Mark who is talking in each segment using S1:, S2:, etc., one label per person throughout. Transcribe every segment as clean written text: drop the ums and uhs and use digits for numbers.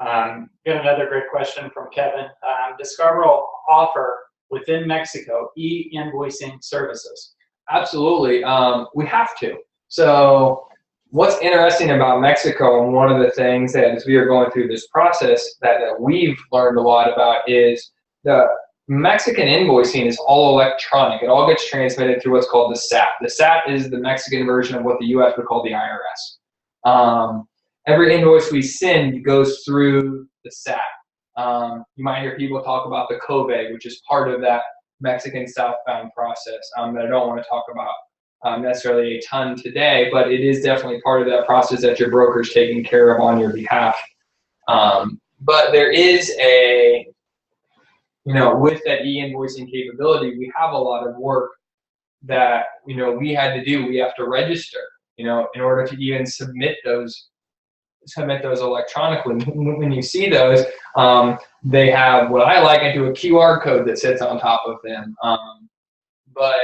S1: Got another great question from Kevin. Does Scarbrough offer within Mexico e-invoicing services?
S2: Absolutely. We have to. So what's interesting about Mexico, and one of the things that as we are going through this process that we've learned a lot about, is the Mexican invoicing is all electronic. It all gets transmitted through what's called the SAT. The SAT is the Mexican version of what the US would call the IRS. Every invoice we send goes through the SAT. You might hear people talk about the COVEG, which is part of that Mexican southbound process that I don't want to talk about necessarily a ton today, but it is definitely part of that process that your broker's taking care of on your behalf. But there is a, with that e-invoicing capability, we have a lot of work that, we had to do. We have to register, in order to even submit those electronically. When you see those, they have what I liken to a QR code that sits on top of them. But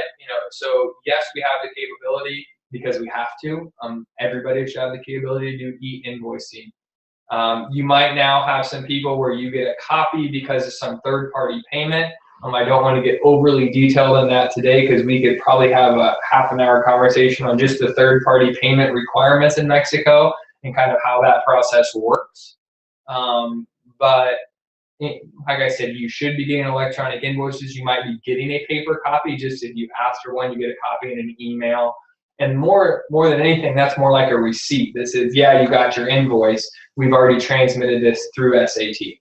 S2: so yes, we have the capability because we have to. Everybody should have the capability to do e-invoicing. You might now have some people where you get a copy because of some third-party payment. I don't want to get overly detailed on that today because we could probably have a half-an-hour conversation on just the third-party payment requirements in Mexico and kind of how that process works. But like I said, you should be getting electronic invoices. You might be getting a paper copy. Just if you ask for one, you get a copy in an email. And more than anything, that's more like a receipt. This is, yeah, you got your invoice. We've already transmitted this through SAT.